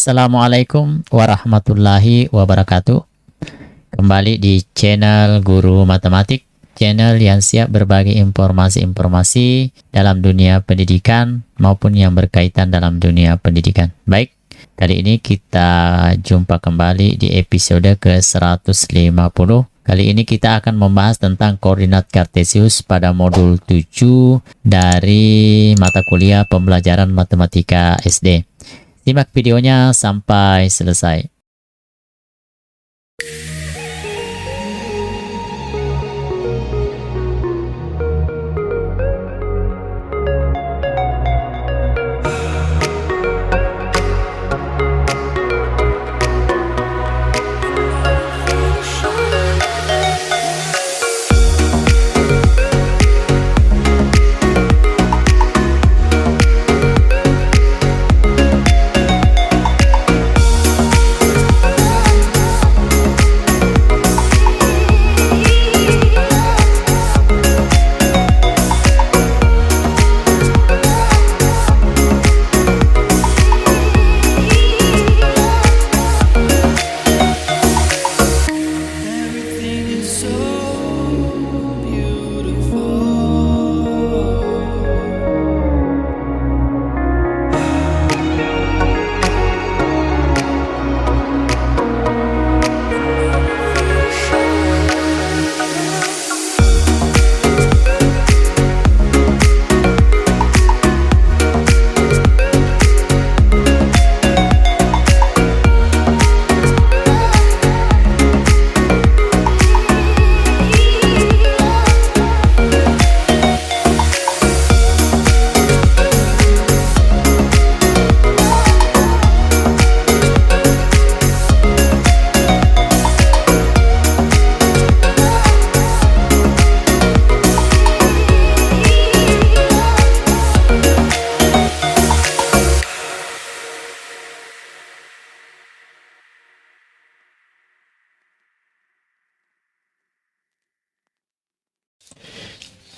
Assalamualaikum warahmatullahi wabarakatuh. Kembali di channel Guru Matematik, channel yang siap berbagi informasi-informasi dalam dunia pendidikan maupun yang berkaitan dalam dunia pendidikan. Baik, kali ini kita jumpa kembali di episode ke-150. Kali ini kita akan membahas tentang koordinat kartesius pada modul 7 dari mata kuliah pembelajaran matematika SD. Simak videonya sampai selesai.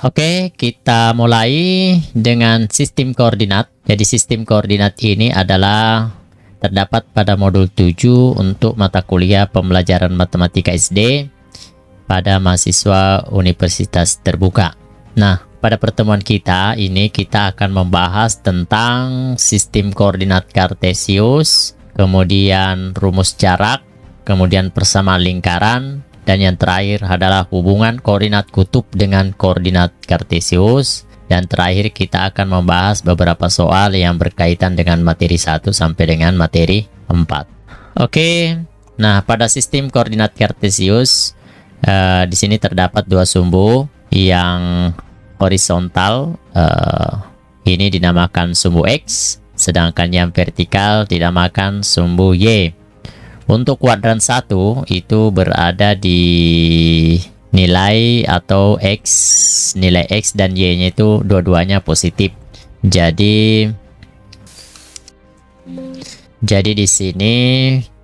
Oke, kita mulai dengan sistem koordinat. Jadi sistem koordinat ini adalah terdapat pada modul 7 untuk mata kuliah pembelajaran matematika SD pada mahasiswa Universitas Terbuka. Nah, pada pertemuan kita ini kita akan membahas tentang sistem koordinat kartesius, kemudian rumus jarak, kemudian persamaan lingkaran, dan yang terakhir adalah hubungan koordinat kutub dengan koordinat kartesius. Dan terakhir kita akan membahas beberapa soal yang berkaitan dengan materi 1 sampai dengan materi 4. Oke, nah pada sistem koordinat kartesius di sini terdapat dua sumbu yang horizontal. Ini dinamakan sumbu X, sedangkan yang vertikal dinamakan sumbu Y. Untuk kuadran 1 itu berada di nilai atau X, nilai X dan Y-nya itu dua-duanya positif. Jadi di sini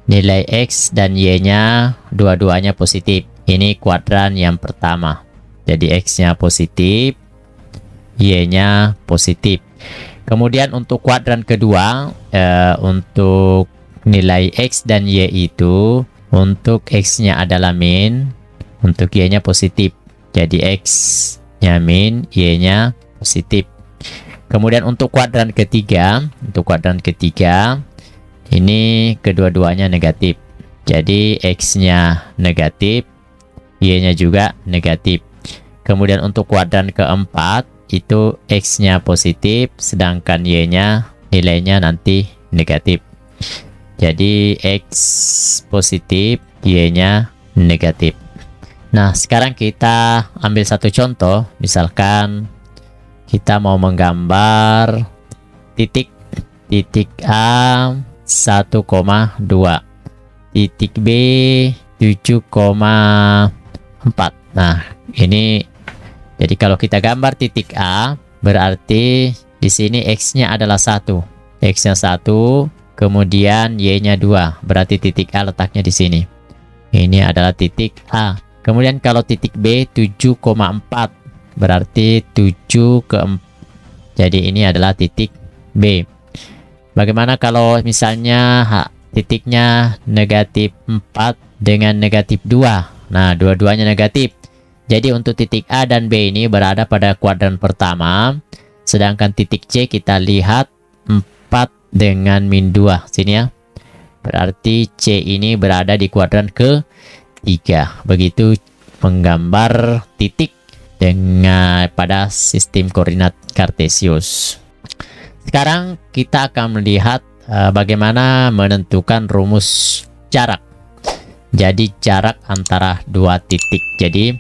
nilai X dan Y-nya dua-duanya positif. Ini kuadran yang pertama. Jadi X-nya positif, Y-nya positif. Kemudian untuk kuadran kedua, untuk nilai X dan Y itu, untuk X-nya adalah min, untuk Y-nya positif. Jadi X-nya min, Y-nya positif. Kemudian untuk kuadran ketiga, ini kedua-duanya negatif. Jadi X-nya negatif, Y-nya juga negatif. Kemudian untuk kuadran keempat, itu X-nya positif, sedangkan Y-nya nilainya nanti negatif. Jadi X positif, Y-nya negatif. Nah, sekarang kita ambil satu contoh. Misalkan kita mau menggambar titik A 1,2, titik B 7,4. Nah, ini jadi kalau kita gambar titik A, berarti di sini X-nya adalah 1. X-nya 1, kemudian Y-nya 2, berarti titik A letaknya di sini. Ini adalah titik A. Kemudian kalau titik B 7,4, berarti 7 ke 4. Jadi ini adalah titik B. Bagaimana kalau misalnya titiknya negatif 4 dengan negatif 2? Nah, dua-duanya negatif. Jadi untuk titik A dan B ini berada pada kuadran pertama. Sedangkan titik C kita lihat 4 dengan min 2. Sini ya. Berarti C ini berada di kuadran ketiga. Begitu menggambar titik dengan pada sistem koordinat Kartesius. Sekarang kita akan melihat bagaimana menentukan rumus jarak. Jadi jarak antara dua titik. Jadi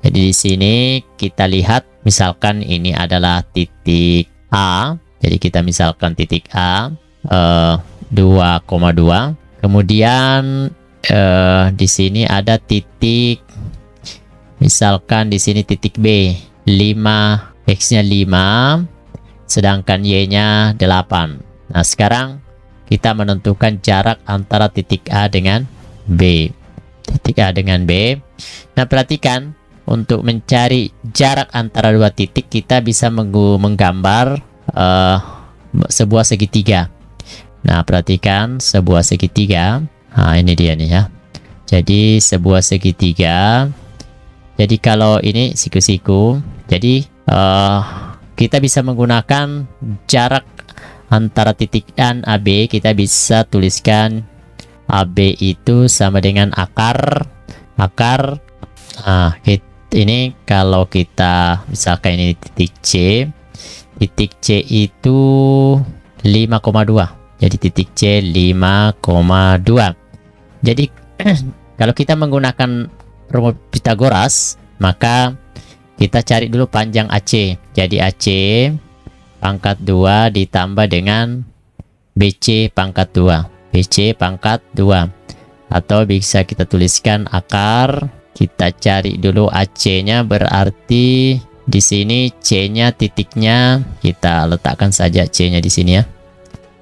di sini kita lihat misalkan ini adalah titik A. Jadi kita misalkan titik A 2,2. Kemudian di sini ada titik, misalkan di sini titik B 5, X-nya 5, sedangkan Y-nya 8. Nah, sekarang kita menentukan jarak antara titik A dengan B. Titik A dengan B. Nah, perhatikan untuk mencari jarak antara dua titik kita bisa menggambar sebuah segitiga. Nah, perhatikan sebuah segitiga. Nah, ini dia nih ya. Jadi sebuah segitiga. Jadi kalau ini siku-siku. Jadi kita bisa menggunakan jarak antara titik A dan AB. Kita bisa tuliskan AB itu sama dengan akar. Nah, ini kalau kita misalkan ini titik C. Titik C itu 5,2. Jadi titik C 5,2. Jadi kalau kita menggunakan rumus Pythagoras, maka kita cari dulu panjang AC. Jadi AC pangkat 2 ditambah dengan BC pangkat 2. BC pangkat 2. Atau bisa kita tuliskan akar. Kita cari dulu AC-nya, berarti di sini C-nya titiknya kita letakkan saja C-nya di sini ya.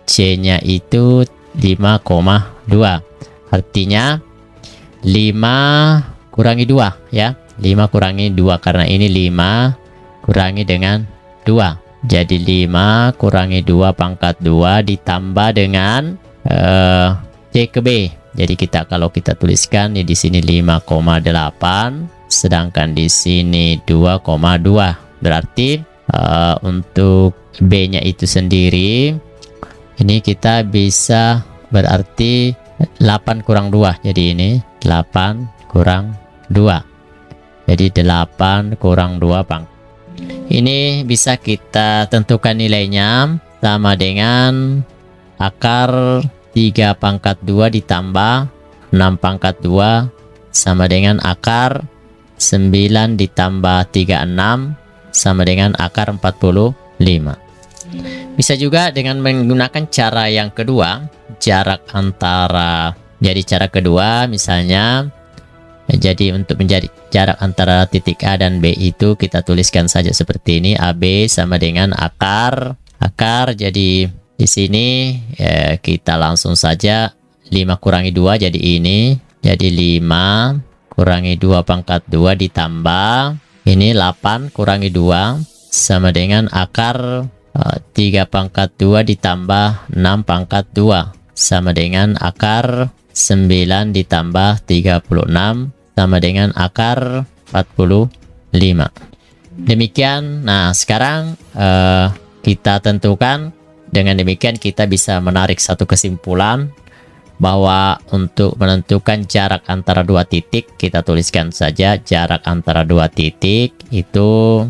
C-nya itu 5,2. Artinya 5 kurangi 2 ya. 5 kurangi 2 karena ini 5 kurangi dengan 2. Jadi 5 kurangi 2 pangkat 2 ditambah dengan C ke B. Jadi kalau kita tuliskan di sini 5,8, sedangkan di sini 2,2. Berarti untuk B-nya itu sendiri ini kita bisa berarti 8 kurang 2. Jadi ini 8 kurang 2. Jadi 8 kurang 2 pangkat. Ini bisa kita tentukan nilainya sama dengan akar 3 pangkat 2 ditambah 6 pangkat 2 sama dengan akar 9 ditambah 36 sama dengan akar 45. Bisa juga dengan menggunakan cara yang kedua, jarak antara. Jadi cara kedua misalnya, jadi untuk menjadi jarak antara titik A dan B itu kita tuliskan saja seperti ini. AB sama dengan akar. Jadi di sini kita langsung saja 5 kurangi 2 jadi ini. Jadi 5 kurangi 2 pangkat 2 ditambah ini 8 kurangi 2 sama dengan akar 3 pangkat 2 ditambah 6 pangkat 2 sama dengan akar 9 ditambah 36 sama dengan akar 45. Demikian. Nah, sekarang kita tentukan. Dengan demikian kita bisa menarik satu kesimpulan bahwa untuk menentukan jarak antara dua titik, kita tuliskan saja jarak antara dua titik itu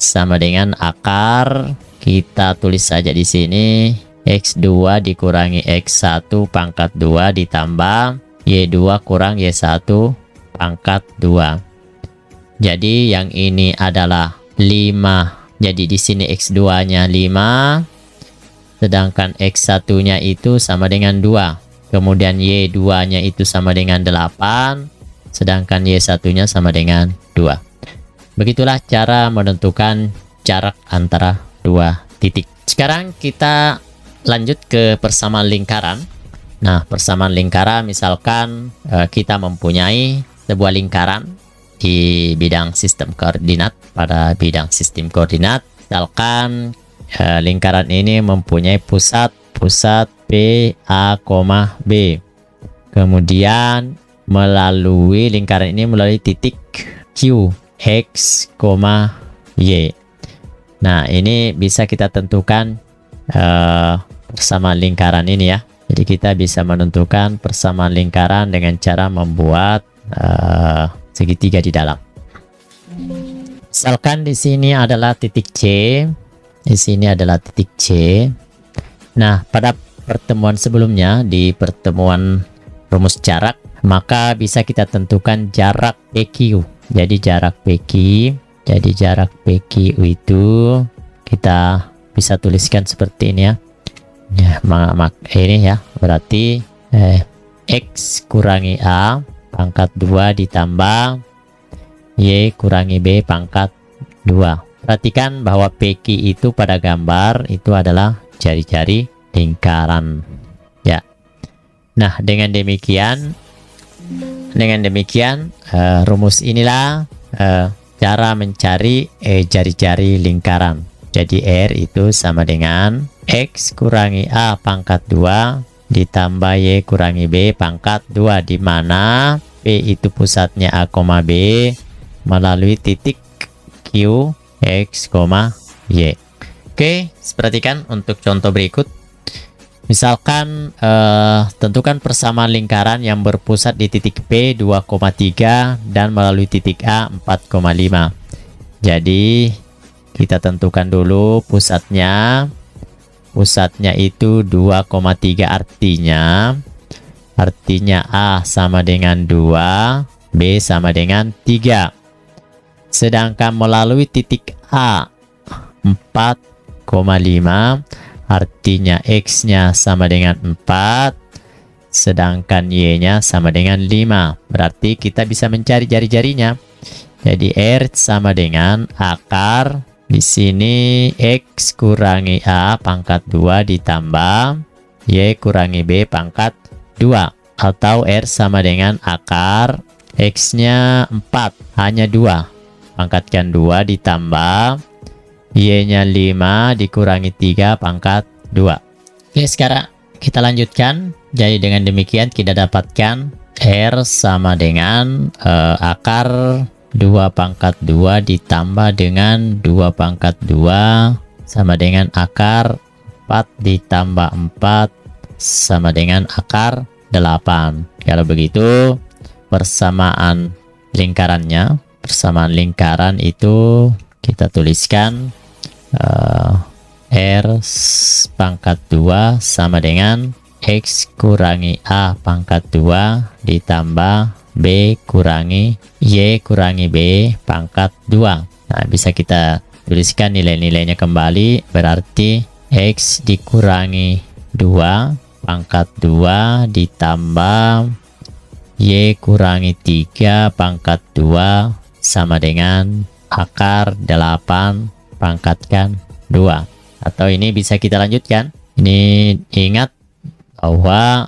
sama dengan akar. Kita tulis saja di sini X2 dikurangi X1 pangkat 2 ditambah Y2 kurang Y1 pangkat 2. Jadi yang ini adalah 5. Jadi di sini X2-nya 5. Sedangkan X1-nya itu sama dengan 2. Kemudian Y2-nya itu sama dengan 8. Sedangkan Y1-nya sama dengan 2. Begitulah cara menentukan jarak antara dua titik. Sekarang kita lanjut ke persamaan lingkaran. Nah, persamaan lingkaran misalkan kita mempunyai sebuah lingkaran di bidang sistem koordinat. Pada bidang sistem koordinat, misalkan lingkaran ini mempunyai pusat pusat P, A, B. Kemudian melalui lingkaran ini melalui titik Q, X, Y. Nah, ini bisa kita tentukan persamaan lingkaran ini ya. Jadi kita bisa menentukan persamaan lingkaran dengan cara membuat segitiga di dalam. Misalkan di sini adalah titik C, di sini adalah titik C. Nah, pada pertemuan sebelumnya di pertemuan rumus jarak, maka bisa kita tentukan jarak PQ. Jadi jarak PQ itu kita bisa tuliskan seperti ini ya. Ini ya, berarti X kurangi A pangkat 2 ditambah Y kurangi B pangkat 2. Perhatikan bahwa PQ itu pada gambar itu adalah jari-jari lingkaran ya. Nah, dengan demikian rumus inilah cara mencari jari-jari lingkaran. Jadi R itu sama dengan X kurangi A pangkat 2 ditambah Y kurangi B pangkat 2, di mana P itu pusatnya A, B melalui titik Q, X, Y. Oke, perhatikan untuk contoh berikut. Misalkan tentukan persamaan lingkaran yang berpusat di titik P 2,3 dan melalui titik A 4,5. Jadi kita tentukan dulu pusatnya. Pusatnya itu 2,3, artinya A sama dengan 2, B sama dengan 3. Sedangkan melalui titik A 4,5, artinya X-nya sama dengan 4, sedangkan Y-nya sama dengan 5. Berarti kita bisa mencari jari-jarinya. Jadi R sama dengan akar di sini X kurangi A pangkat 2 ditambah Y kurangi B pangkat 2, atau R sama dengan akar X-nya 4, hanya 2, pangkatkan 2 ditambah Y-nya 5 dikurangi 3 pangkat 2. Oke, sekarang kita lanjutkan. Jadi dengan demikian kita dapatkan R sama dengan akar 2 pangkat 2 ditambah dengan 2 pangkat 2 sama dengan akar 4 ditambah 4 sama dengan akar 8. Kalau begitu persamaan lingkaran itu kita tuliskan R pangkat 2 sama dengan X kurangi A pangkat 2 ditambah B kurangi Y kurangi B pangkat 2. Nah, bisa kita tuliskan nilai-nilainya kembali. Berarti X dikurangi 2 pangkat 2 ditambah Y kurangi 3 pangkat 2 sama dengan akar 8 pangkatkan 2. Atau ini bisa kita lanjutkan. Ini ingat bahwa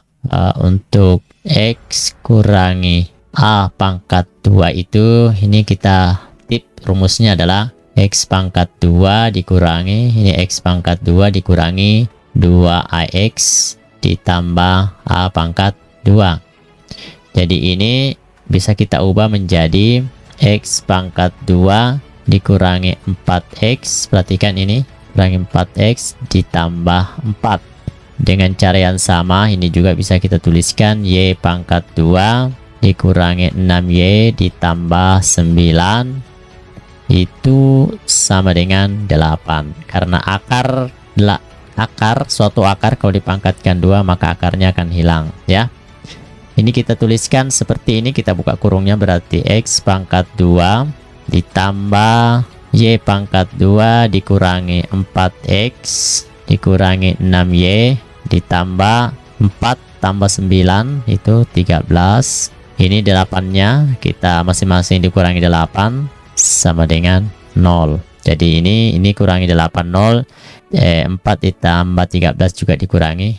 untuk X kurangi A pangkat 2 itu, ini kita tip rumusnya adalah X pangkat 2 dikurangi, ini X pangkat 2 dikurangi 2AX ditambah A pangkat 2. Jadi ini bisa kita ubah menjadi X pangkat 2 dikurangi 4X. Perhatikan ini, kurangi 4X ditambah 4. Dengan cara yang sama, ini juga bisa kita tuliskan Y pangkat 2 dikurangi 6Y ditambah 9 itu sama dengan 8. Karena suatu akar kalau dipangkatkan 2 maka akarnya akan hilang ya. Ini kita tuliskan seperti ini, kita buka kurungnya, berarti X pangkat 2 ditambah Y pangkat 2 dikurangi 4X dikurangi 6Y ditambah 4 tambah 9 itu 13. Ini 8-nya kita masing-masing dikurangi 8 sama dengan 0. Jadi ini kurangi 8, 0. 4 ditambah 13 juga dikurangi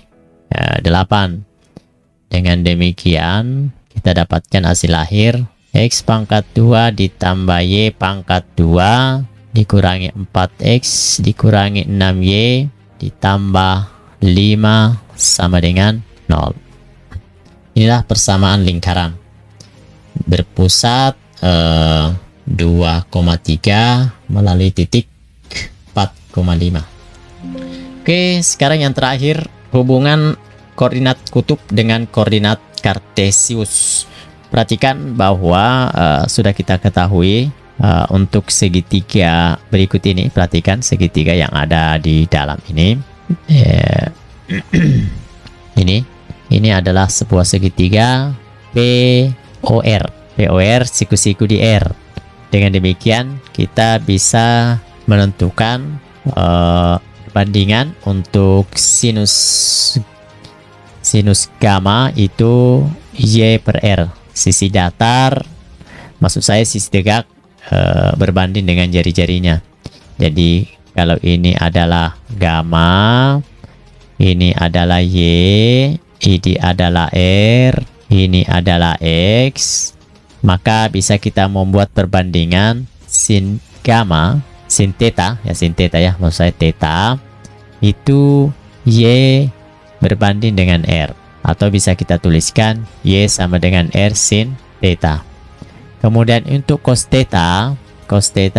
8. Dengan demikian kita dapatkan hasil akhir X pangkat 2 ditambah Y pangkat 2 dikurangi 4X dikurangi 6Y ditambah sama dengan 0. Inilah persamaan lingkaran berpusat 2,3 melalui titik 4,5. Oke, sekarang yang terakhir, hubungan koordinat kutub dengan koordinat kartesius. Perhatikan bahwa sudah kita ketahui untuk segitiga berikut ini. Perhatikan segitiga yang ada di dalam ini. Ini adalah sebuah segitiga POR. POR siku-siku di R. Dengan demikian kita bisa menentukan perbandingan untuk sinus gamma itu Y per R. Sisi datar, maksud saya sisi tegak berbanding dengan jari-jarinya. Jadi kalau ini adalah gamma, ini adalah Y, ini adalah R, ini adalah X, maka bisa kita membuat perbandingan sin gamma, sin theta ya, maksud saya theta itu Y berbanding dengan R, atau bisa kita tuliskan Y sama dengan R sin theta. Kemudian untuk cos theta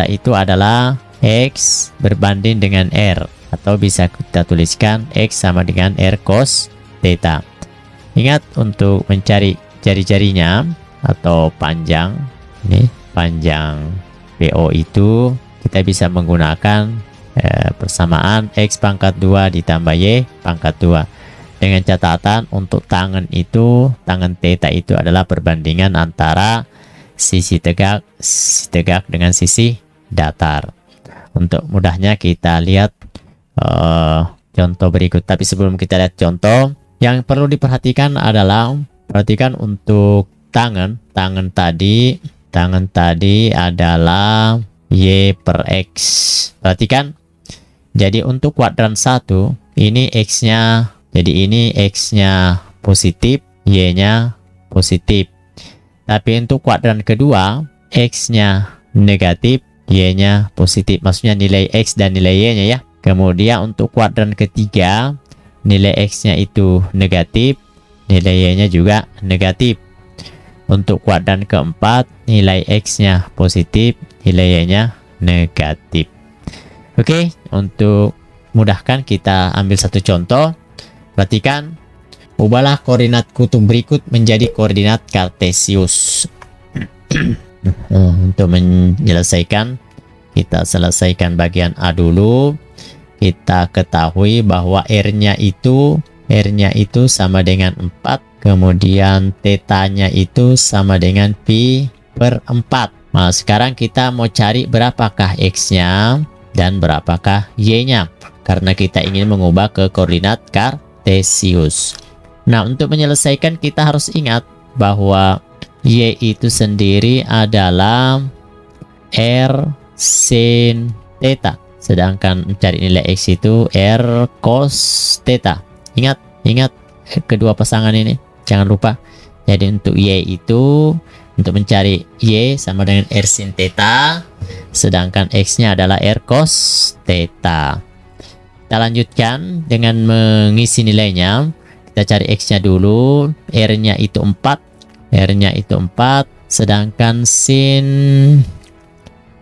itu adalah X berbanding dengan R, atau bisa kita tuliskan X sama dengan R cos theta. Ingat untuk mencari jari-jarinya atau panjang, ini panjang PO itu kita bisa menggunakan persamaan X pangkat 2 ditambah Y pangkat 2. Dengan catatan untuk tangan theta itu adalah perbandingan antara sisi tegak dengan sisi datar. Untuk mudahnya kita lihat contoh berikut. Tapi sebelum kita lihat contoh, yang perlu diperhatikan adalah perhatikan untuk tangan tadi adalah Y per X. Perhatikan. Jadi untuk kuadran 1 ini X-nya, jadi ini X-nya positif, Y-nya positif. Tapi untuk kuadran kedua, X-nya negatif, Y-nya positif. Maksudnya nilai X dan nilai Y-nya ya. Kemudian untuk kuadran ketiga, nilai X-nya itu negatif, nilai Y-nya juga negatif. Untuk kuadran keempat, nilai X-nya positif, nilai Y-nya negatif. Oke, untuk mudahkan kita ambil satu contoh. Perhatikan, ubahlah koordinat kutub berikut menjadi koordinat kartesius. Untuk menyelesaikan, kita selesaikan bagian A dulu. Kita ketahui bahwa R-nya itu sama dengan 4, kemudian theta-nya itu sama dengan pi per 4. Nah, sekarang kita mau cari berapakah X-nya dan berapakah Y-nya, karena kita ingin mengubah ke koordinat kartesius. Nah, untuk menyelesaikan kita harus ingat bahwa Y itu sendiri adalah R sin theta, sedangkan mencari nilai X itu R cos theta. Ingat kedua pasangan ini, jangan lupa. Jadi untuk Y itu, untuk mencari Y sama dengan R sin theta, sedangkan X-nya adalah R cos theta. Kita lanjutkan dengan mengisi nilainya. Kita cari X-nya dulu. R-nya itu 4, sedangkan sin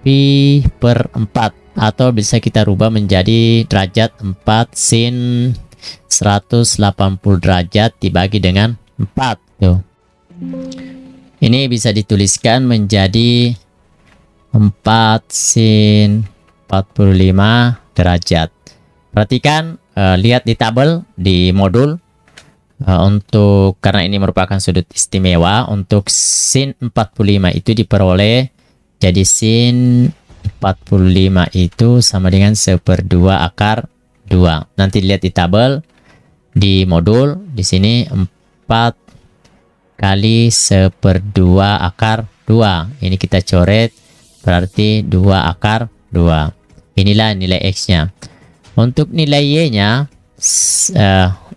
pi per 4, atau bisa kita rubah menjadi derajat 4 sin 180 derajat dibagi dengan 4 tuh. Ini bisa dituliskan menjadi 4 sin 45 derajat. Perhatikan, lihat di tabel di modul. Karena ini merupakan sudut istimewa, untuk sin 45 itu diperoleh jadi sin 45 itu sama dengan 1/2 akar 2. Nanti lihat di tabel di modul, di sini 4 kali 1/2 akar 2. Ini kita coret, berarti 2 akar 2. Inilah nilai X-nya. Untuk nilai Y-nya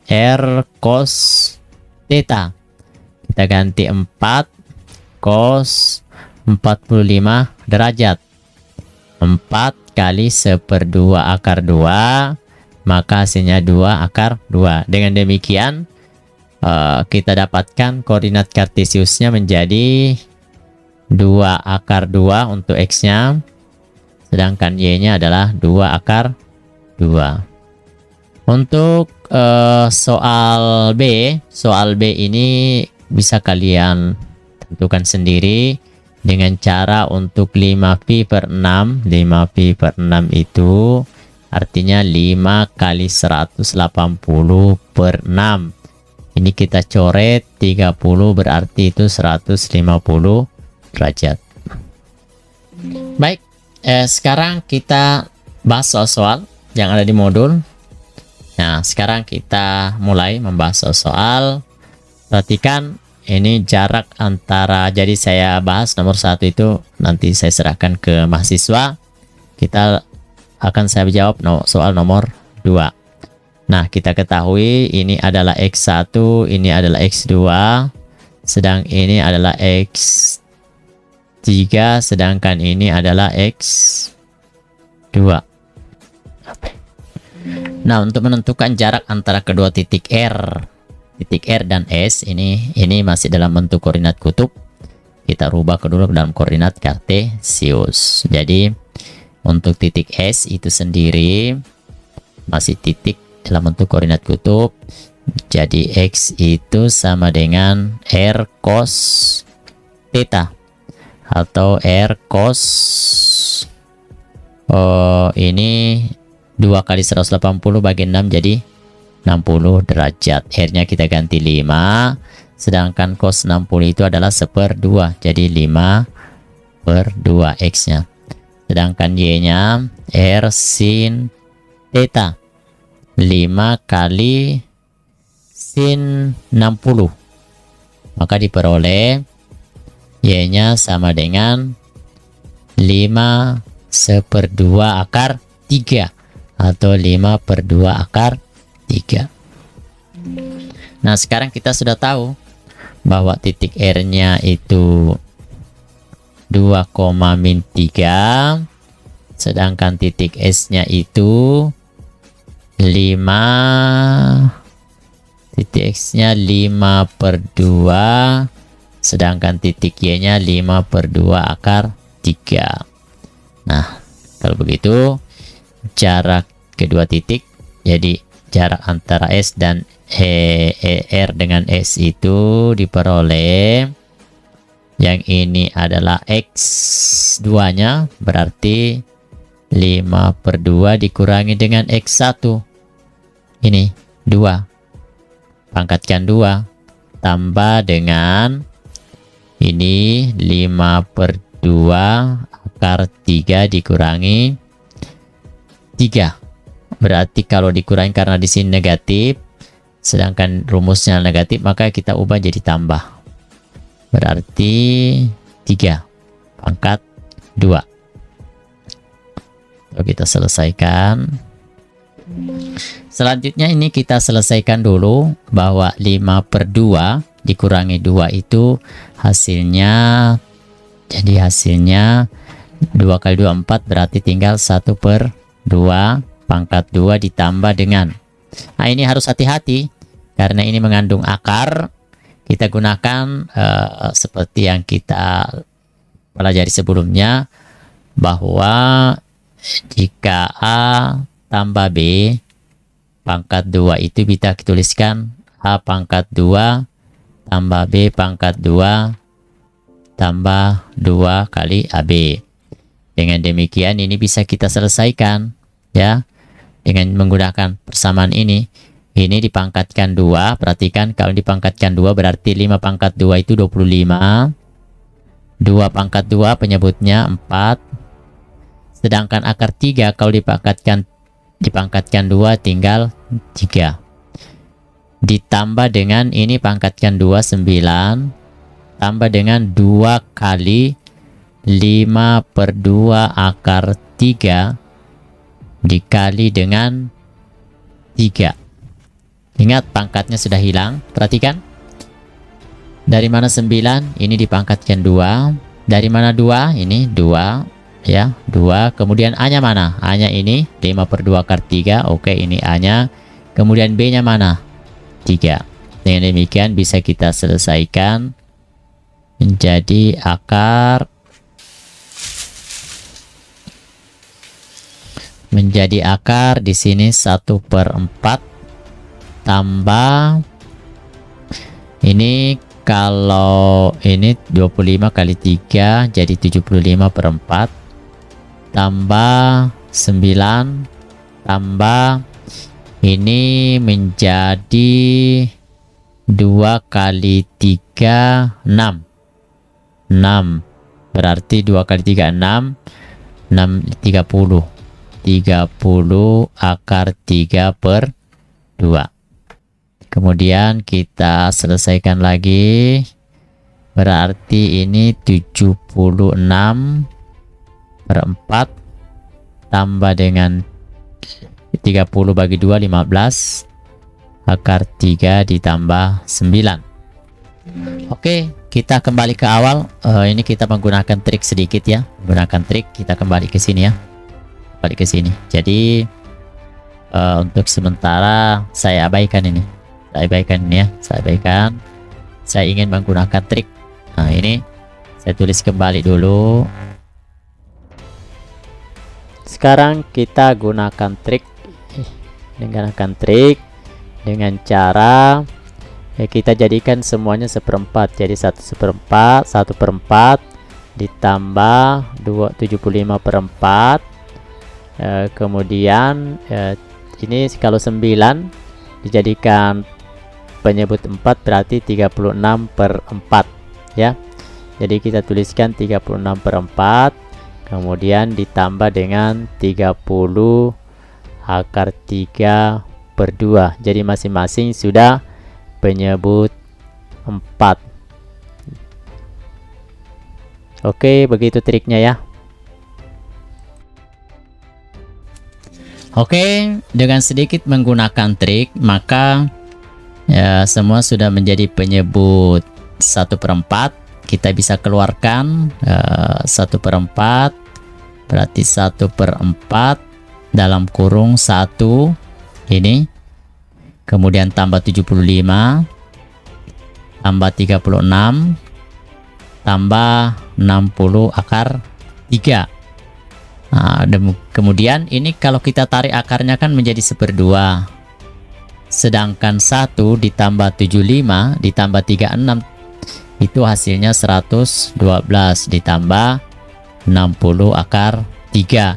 R cos theta, kita ganti 4 cos 45 derajat. 4 kali 1/2 akar 2 maka hasilnya 2 akar 2. Dengan demikian kita dapatkan koordinat kartesiusnya menjadi 2 akar 2 untuk X-nya, sedangkan Y-nya adalah 2 akar 2. Untuk soal B ini bisa kalian tentukan sendiri dengan cara untuk 5pi per 6. 5pi per 6 itu artinya 5 kali 180 per 6. Ini kita coret 30, berarti itu 150 derajat. Baik, sekarang kita bahas soal-soal yang ada di modul. Nah, sekarang kita mulai membahas soal. Perhatikan ini jarak antara, jadi saya bahas nomor 1 itu nanti saya serahkan ke mahasiswa. Kita akan saya jawab soal nomor 2. Nah, kita ketahui ini adalah X1, ini adalah X2, sedang ini adalah X3, sedangkan ini adalah X2. Nah, untuk menentukan jarak antara kedua titik R dan S, ini masih dalam bentuk koordinat kutub. Kita rubah dulu dalam koordinat kartesius. Jadi untuk titik S itu sendiri masih titik dalam bentuk koordinat kutub. Jadi X itu sama dengan R cos theta atau R cos ini 2 kali 180 bagi 6 jadi 60 derajat. R-nya kita ganti 5, sedangkan cos 60 itu adalah 1/2, jadi 5/2 X-nya. Sedangkan Y-nya R sin theta 5 kali sin 60, maka diperoleh Y-nya sama dengan 5/2 akar 3 atau 5/2 akar 3. Nah, sekarang kita sudah tahu bahwa titik R-nya itu 2,-3, sedangkan titik S-nya itu 5, titik X-nya 5/2, sedangkan titik Y-nya 5/2 akar 3. Nah, kalau begitu jarak kedua titik, jadi jarak antara S dan R dengan S itu diperoleh, yang ini adalah X2 nya, berarti 5/2 dikurangi dengan X1, ini 2, pangkatkan 2, tambah dengan ini 5/2 akar 3 dikurangi 3. Berarti kalau dikurangi, karena di sini negatif, sedangkan rumusnya negatif, maka kita ubah jadi tambah. Berarti 3 pangkat 2. Lalu kita selesaikan. Selanjutnya ini kita selesaikan dulu bahwa 5/2 dikurangi 2 itu hasilnya, jadi hasilnya 2 kali 2 4, berarti tinggal 1/2 pangkat 2 ditambah dengan, nah ini harus hati-hati karena ini mengandung akar. Kita gunakan seperti yang kita pelajari sebelumnya, bahwa jika A tambah B pangkat 2 itu bisa dituliskan A pangkat 2 tambah B pangkat 2 tambah 2 kali AB. Dengan demikian ini bisa kita selesaikan ya, dengan menggunakan persamaan ini. Ini dipangkatkan 2, perhatikan kalau dipangkatkan 2 berarti 5 pangkat 2 itu 25, 2 pangkat 2 penyebutnya 4, sedangkan akar 3 kalau dipangkatkan 2 tinggal 3, ditambah dengan ini pangkatkan 2 9, tambah dengan 2 kali 5/2 akar 3 dikali dengan 3. Ingat pangkatnya sudah hilang. Perhatikan. Dari mana 9? Ini dipangkatkan 2. Dari mana 2? Ini 2. ya, 2. Kemudian A-nya mana? A-nya ini 5/2 akar 3. Oke, ini A-nya. Kemudian B-nya mana? 3. Dengan demikian bisa kita selesaikan menjadi akar di sini 1/4 tambah ini, kalau ini 25 kali 3 jadi 75/4 tambah 9 tambah ini menjadi 2 kali 3 6. Berarti 2 kali 3 6 30 akar 3/2. Kemudian kita selesaikan lagi, berarti ini 76/4 tambah dengan 30 bagi 2 15 akar 3 ditambah 9. Oke, kita kembali ke awal. Ini kita menggunakan trik sedikit ya, menggunakan trik. Kita kembali ke sini ya, balik ke sini. Jadi untuk sementara saya abaikan ini, saya ingin menggunakan trik. Nah, ini saya tulis kembali dulu. Sekarang kita gunakan trik dengan cara kita jadikan semuanya 1/4. Jadi 1/4 ditambah 75/4. Kemudian ini kalau 9 dijadikan penyebut 4 berarti 36/4 ya. Jadi kita tuliskan 36/4, kemudian ditambah dengan 30 akar 3/2. Jadi masing-masing sudah penyebut 4. Oke, begitu triknya ya. Oke, dengan sedikit menggunakan trik, maka ya, semua sudah menjadi penyebut 1/4. Kita bisa keluarkan 1/4 berarti 1/4 dalam kurung 1 ini, kemudian tambah 75 tambah 36 tambah 60 akar 3. Nah, kemudian ini kalau kita tarik akarnya kan menjadi 1/2, sedangkan 1 ditambah 75 ditambah 36 itu hasilnya 112 ditambah 60 akar 3.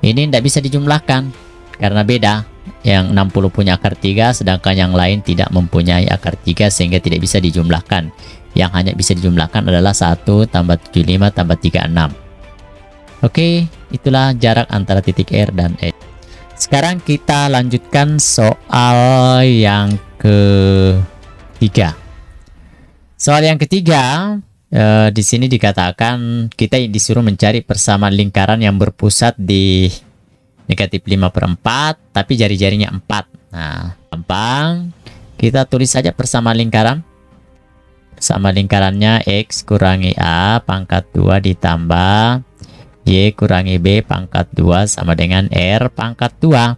Ini tidak bisa dijumlahkan karena beda, yang 60 punya akar 3 sedangkan yang lain tidak mempunyai akar 3 sehingga tidak bisa dijumlahkan. Yang hanya bisa dijumlahkan adalah 1 tambah 75 tambah 36. Oke, itulah jarak antara titik R dan S. Sekarang kita lanjutkan soal yang ketiga. Soal yang ketiga, di sini dikatakan kita disuruh mencari persamaan lingkaran yang berpusat di negatif 5/4, tapi jari-jarinya 4. Nah, gampang. Kita tulis saja persamaan lingkaran. Persamaan lingkarannya X kurangi A pangkat 2 ditambah Y kurangi B pangkat 2 sama dengan R pangkat 2.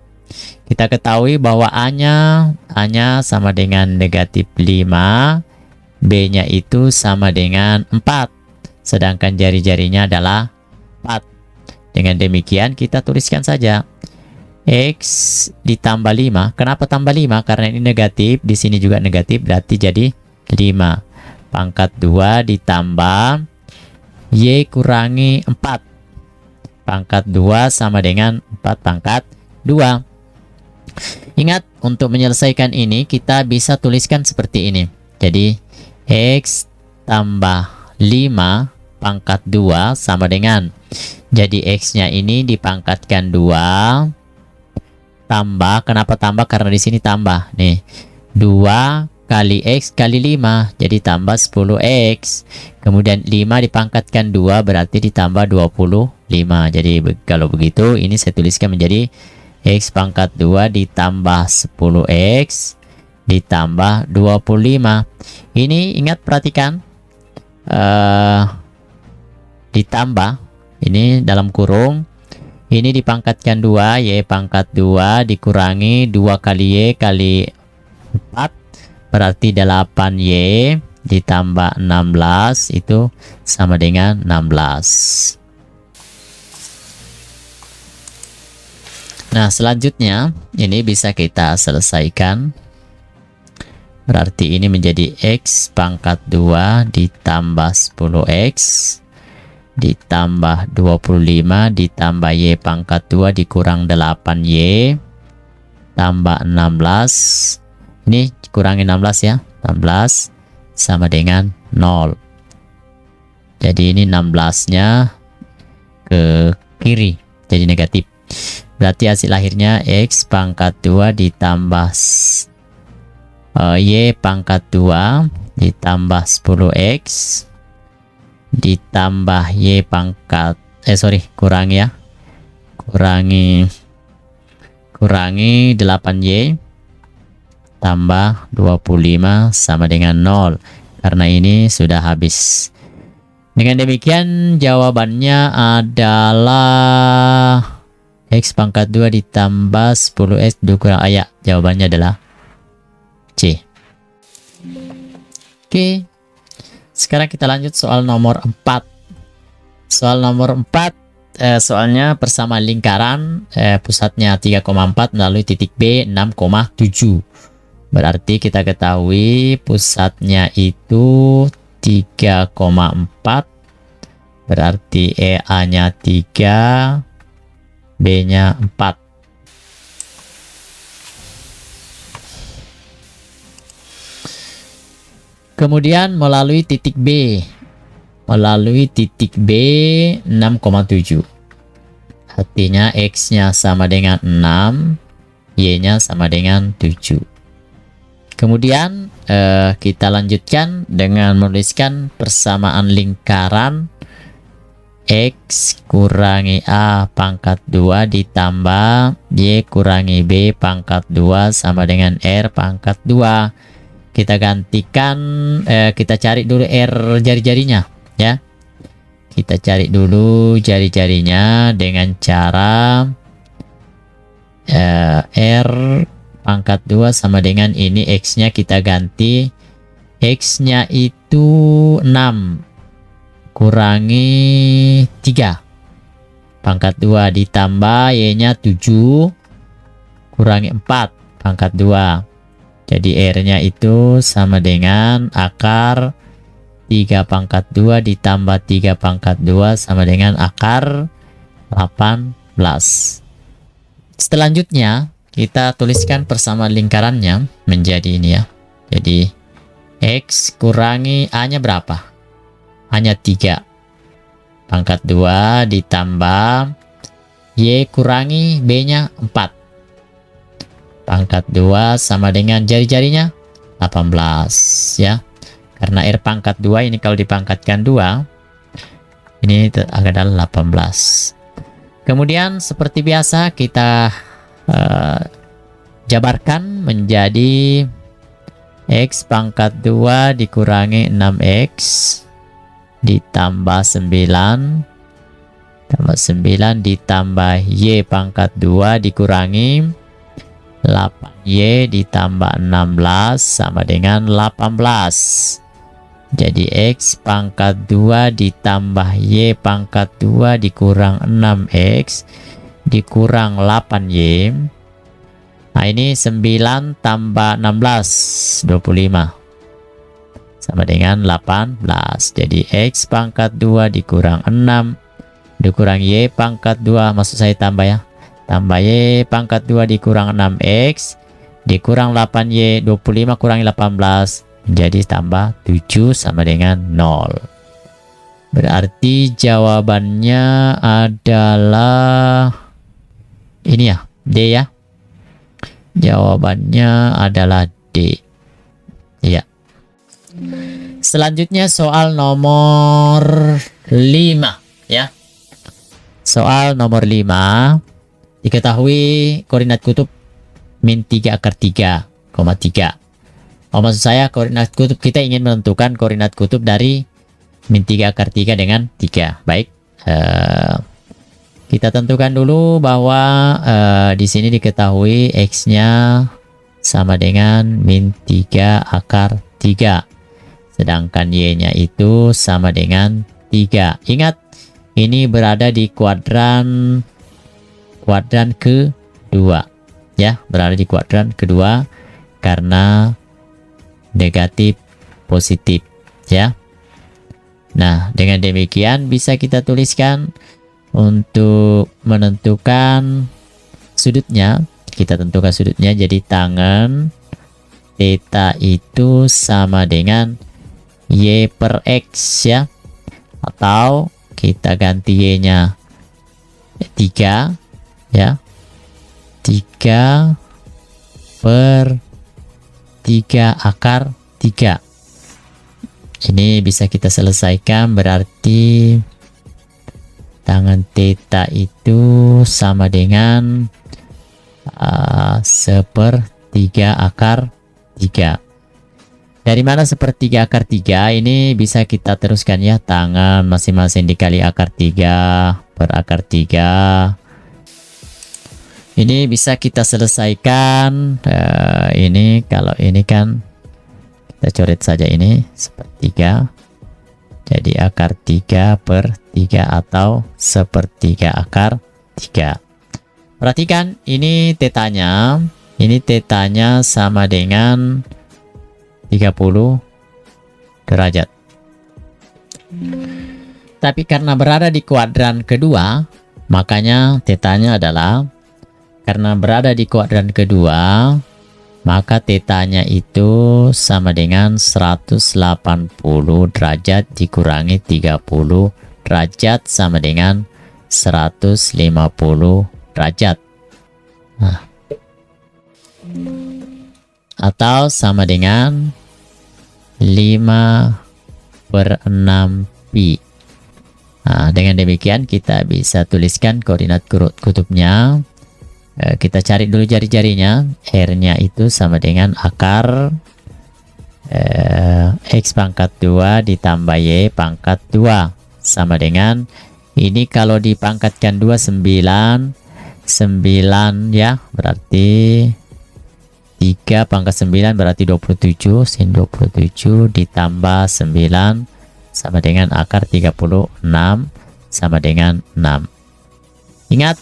Kita ketahui bahwa A-nya sama dengan negatif 5, B-nya itu sama dengan 4, sedangkan jari-jarinya adalah 4. Dengan demikian kita tuliskan saja X ditambah 5. Kenapa tambah 5? Karena ini negatif, di sini juga negatif, berarti jadi 5 pangkat 2 ditambah Y kurangi 4 pangkat 2 sama dengan 4 pangkat 2. Ingat, untuk menyelesaikan ini kita bisa tuliskan seperti ini. Jadi X tambah 5 pangkat 2 sama dengan, jadi X nya ini dipangkatkan 2 tambah, kenapa tambah? Karena di sini tambah nih, 2 kali X kali 5 jadi tambah 10X, kemudian 5 dipangkatkan 2 berarti ditambah 25. Jadi kalau begitu ini saya tuliskan menjadi X pangkat 2 ditambah 10X ditambah 25. Ini ingat, perhatikan, ditambah Ini dalam kurung. Ini dipangkatkan 2, Y pangkat 2 dikurangi 2 kali Y kali 4. Berarti 8Y ditambah 16 itu sama dengan 16. Nah, selanjutnya ini bisa kita selesaikan. Berarti ini menjadi X pangkat 2 ditambah 10X ditambah 25 ditambah Y pangkat 2 dikurang 8Y tambah 16. Ini kurangi 16 ya. 16 sama dengan 0. Jadi ini 16-nya ke kiri, jadi negatif. Berarti hasil akhirnya X pangkat 2 ditambah Y pangkat 2 ditambah 10X ditambah Y pangkat kurangi ya, kurangi 8Y tambah 25 sama dengan 0, karena ini sudah habis. Dengan demikian jawabannya adalah X pangkat 2 ditambah 10X dikurang A. Jawabannya adalah C. Oke. Sekarang kita lanjut soal nomor 4. Soal nomor 4, soalnya bersama lingkaran, pusatnya 3,4 melalui titik B 6,7. Berarti kita ketahui pusatnya itu 3,4. Berarti EA-nya 3, B-nya 4. Kemudian melalui titik B 6,7. Artinya X-nya sama dengan 6, Y-nya sama dengan 7. Kemudian kita lanjutkan dengan menuliskan persamaan lingkaran X kurangi A pangkat 2 ditambah Y kurangi B pangkat 2 sama dengan R pangkat 2. Kita gantikan, kita cari dulu R jari-jarinya ya. Kita cari dulu jari-jarinya dengan cara R pangkat 2 sama dengan ini X-nya kita ganti. X-nya itu 6 kurangi 3 pangkat 2 ditambah Y-nya 7 kurangi 4 pangkat 2. Jadi R-nya itu sama dengan akar 3 pangkat 2 ditambah 3 pangkat 2 sama dengan akar 18. Selanjutnya kita tuliskan persamaan lingkarannya menjadi ini ya. Jadi X kurangi A-nya berapa? A-nya 3 pangkat 2 ditambah Y kurangi B-nya 4 pangkat 2 sama dengan jari-jarinya 18 ya. Karena R pangkat 2 ini kalau dipangkatkan 2 ini adalah 18. Kemudian seperti biasa kita jabarkan menjadi X pangkat 2 dikurangi 6X ditambah 9 ditambah Y pangkat 2 dikurangi 8Y ditambah 16 sama dengan 18. Jadi X pangkat 2 ditambah Y pangkat 2 dikurang 6X dikurang 8Y. Nah ini 9 tambah 16 25 sama dengan 18. Jadi X pangkat 2 dikurang 6 dikurang Y pangkat 2, maksud saya tambah ya, tambah Y pangkat 2 dikurang 6X dikurang 8Y, 25 kurangi 18 jadi tambah 7 sama dengan 0. Berarti jawabannya adalah ini ya, D ya. Jawabannya adalah D. Iya. Selanjutnya soal nomor 5 ya. Soal nomor 5. Diketahui koordinat kutub min 3 akar 3, 3. Maksud saya koordinat kutub, kita ingin menentukan koordinat kutub dari min 3 akar 3 dengan 3. Baik, Kita tentukan dulu bahwa di sini diketahui X-nya sama dengan min 3 akar 3. Sedangkan Y-nya itu sama dengan 3. Ingat, ini berada di kuadran kedua. Ya, berada di kuadran kedua karena negatif positif, ya. Nah, dengan demikian bisa kita tuliskan untuk menentukan sudutnya. Kita tentukan sudutnya jadi tangen theta itu sama dengan Y per X, ya. Atau kita ganti Y-nya 3, ya. 3 per 3 akar 3. Ini bisa kita selesaikan, berarti tangen theta itu sama dengan 1/3 akar 3. Dari mana 1/3 akar 3? Ini bisa kita teruskan, ya, tangan masing-masing dikali akar 3 per akar 3. Ini bisa kita selesaikan. Ini kalau ini kan kita coret saja ini 1/3. Jadi akar 3 per 3 atau 1/3 akar 3. Perhatikan ini tetanya. Ini tetanya sama dengan 30 derajat. Tapi karena berada di kuadran kedua, makanya tetanya adalah, karena berada di kuadran kedua, maka tetanya itu sama dengan 180 derajat dikurangi 30 derajat sama dengan 150 derajat. Nah, atau sama dengan 5/6 pi. Nah, dengan demikian kita bisa tuliskan koordinat kutubnya. Kita cari dulu jari-jarinya. R-nya itu sama dengan akar X pangkat 2 ditambah Y pangkat 2 sama dengan, ini kalau dipangkatkan 2 9, ya, berarti 3 pangkat 9 berarti 27, sin 27 ditambah 9 sama dengan akar 36 sama dengan 6. Ingat,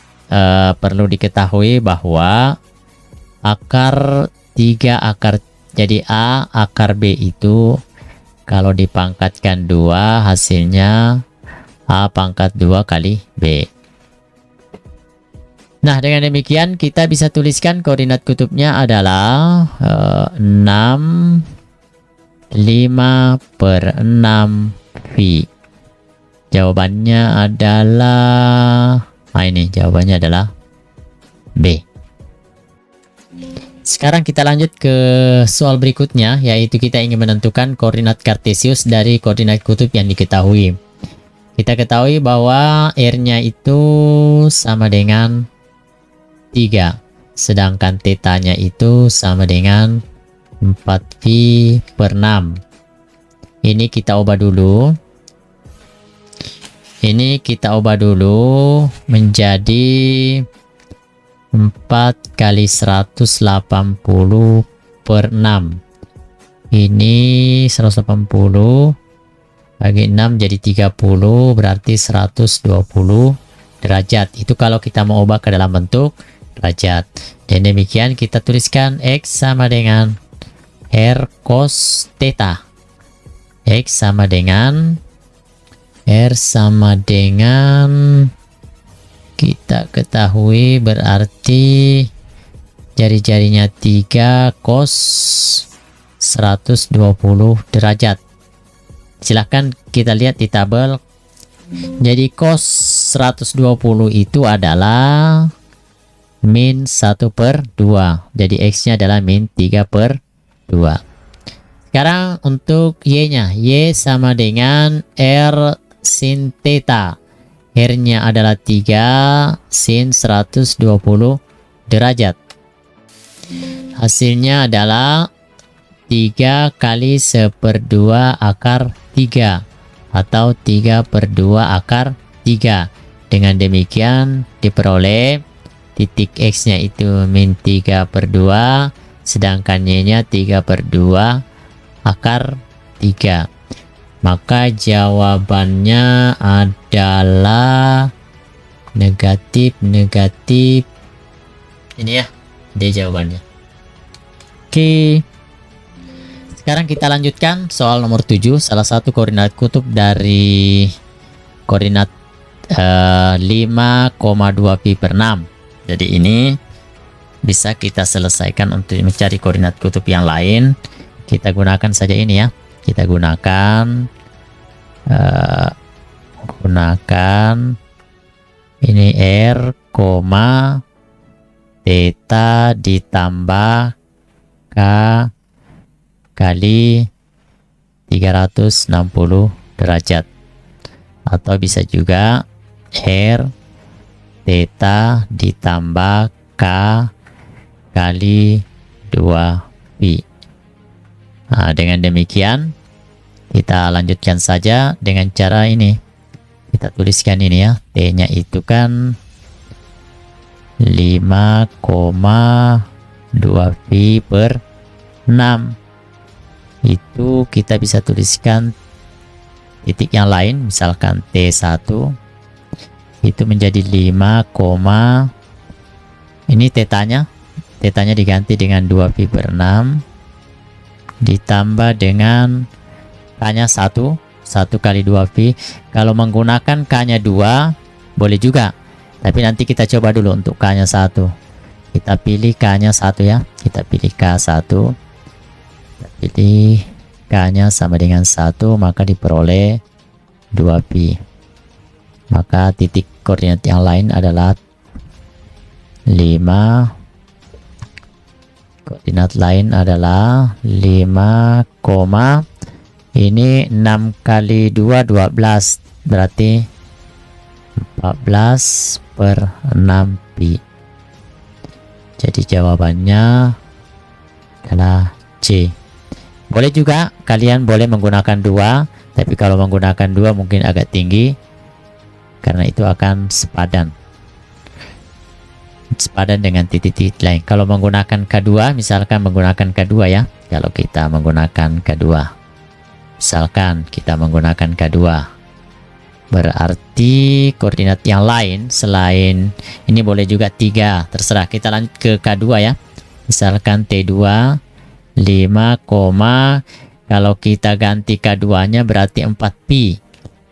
perlu diketahui bahwa akar 3 akar, jadi A akar B itu kalau dipangkatkan 2 hasilnya A pangkat 2 kali B. Nah, dengan demikian kita bisa tuliskan koordinat kutubnya adalah 6 5/6 pi. Jawabannya adalah, ini jawabannya adalah B. Sekarang kita lanjut ke soal berikutnya, yaitu kita ingin menentukan koordinat kartesius dari koordinat kutub yang diketahui. Kita ketahui bahwa R-nya itu sama dengan 3, sedangkan tetanya itu sama dengan 4pi/6. Ini kita ubah dulu. Ini kita ubah dulu menjadi 4 kali 180/6. Ini 180 bagi 6 jadi 30, berarti 120 derajat. Itu kalau kita mau ubah ke dalam bentuk derajat. Dan demikian kita tuliskan X sama dengan R cos theta. X sama dengan R sama dengan, kita ketahui berarti jari-jarinya 3 cos 120 derajat. Silahkan kita lihat di tabel. Jadi cos 120 itu adalah min 1/2. Jadi X-nya adalah min 3/2. Sekarang untuk Y-nya. Y sama dengan R sin theta. R-nya adalah 3 sin 120 derajat. Hasilnya adalah 3 kali 1/2 akar 3 atau 3/2 akar 3. Dengan demikian diperoleh titik X nya itu min 3/2, sedangkan Y nya 3/2 akar 3. Maka jawabannya adalah negatif. Ini ya, D jawabannya. Oke. Sekarang kita lanjutkan soal nomor 7, salah satu koordinat kutub dari koordinat 5,2 pi/6. Jadi ini bisa kita selesaikan untuk mencari koordinat kutub yang lain. Kita gunakan saja ini ya. Kita gunakan ini R, theta ditambah K kali 360 derajat, atau bisa juga R theta ditambah K kali 2 pi. Nah, dengan demikian kita lanjutkan saja dengan cara ini. Kita tuliskan ini ya, T nya itu kan 5,2 pi/6. Itu kita bisa tuliskan titik yang lain, misalkan T1 itu menjadi 5, ini tetanya diganti dengan 2 pi/6 ditambah dengan K-nya 1 kali 2 pi. Kalau menggunakan K-nya 2 boleh juga, tapi nanti kita coba dulu untuk K-nya 1. Kita pilih K-nya 1 ya, kita pilih K1, kita pilih K-nya sama dengan 1, maka diperoleh 2 pi. Maka titik koordinat yang lain adalah 5. Koordinat lain adalah 5, ini 6 kali 2 12, berarti 14/6 pi. Jadi jawabannya adalah C. Boleh juga kalian boleh menggunakan 2, tapi kalau menggunakan 2 mungkin agak tinggi karena itu akan sepadan dengan titik-titik lain. Kalau menggunakan K2, misalkan menggunakan K2 ya, kalau kita menggunakan K2, misalkan kita menggunakan K2, berarti koordinat yang lain selain ini boleh juga 3, terserah. Kita lanjut ke K2 ya, misalkan T2 5, kalau kita ganti K2 nya berarti 4 pi,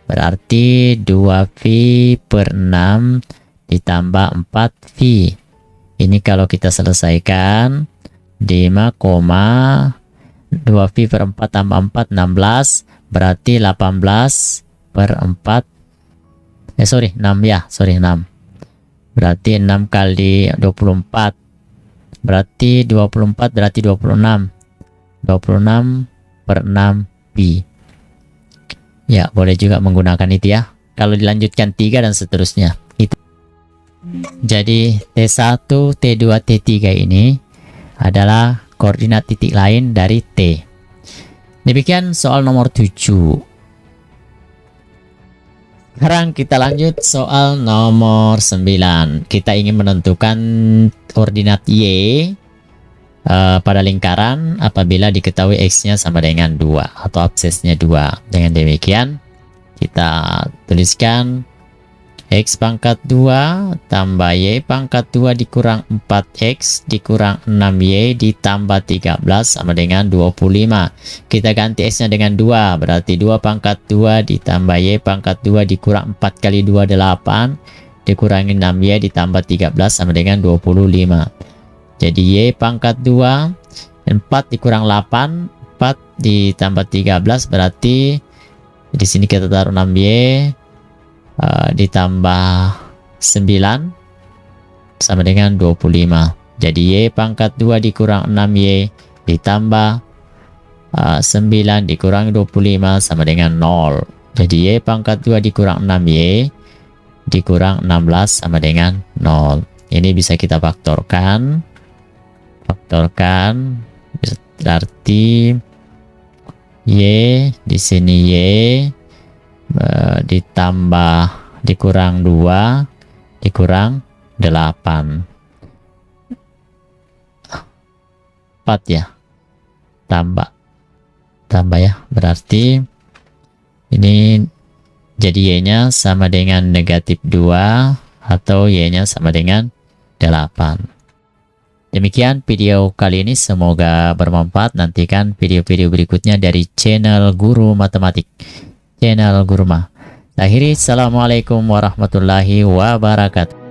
berarti 2 pi/6 ditambah 4 pi. Ini kalau kita selesaikan 5,2 pi/4 tambah 4 16, berarti 18/4. 6 ya, 6. Berarti 6 kali 24, berarti 24, berarti 26/6 pi. Ya, boleh juga menggunakan itu ya. Kalau dilanjutkan 3 dan seterusnya. Itu. Jadi T1, T2, T3 ini adalah koordinat titik lain dari T. Demikian soal nomor 7. Sekarang kita lanjut soal nomor 9. Kita ingin menentukan koordinat Y pada lingkaran apabila diketahui X-nya sama dengan 2 atau absesnya 2. Dengan demikian kita tuliskan X pangkat 2 tambah Y pangkat 2 dikurang 4X dikurang 6Y ditambah 13 sama dengan 25. Kita ganti X nya dengan 2, berarti 2 pangkat 2 ditambah Y pangkat 2 dikurang 4 kali 2 8 dikurangi 6Y ditambah 13 sama dengan 25. Jadi Y pangkat 2 4 dikurang 8, 4 ditambah 13, berarti di sini kita taruh 6Y ditambah 9 sama dengan 25. Jadi Y pangkat 2 dikurang 6Y ditambah 9 dikurangi 25 sama dengan 0. Jadi Y pangkat 2 dikurang 6Y dikurang 16 sama dengan 0. Ini bisa kita faktorkan. Berarti Y di sini Y dikurang 2 dikurang 8. 4 ya, tambah ya, berarti ini jadi y-nya sama dengan negatif 2 atau y-nya sama dengan 8. Demikian video kali ini, semoga bermanfaat. Nantikan video-video berikutnya dari channel Guru Matematik, channel Guru Ma. Akhiri, assalamualaikum warahmatullahi wabarakatuh.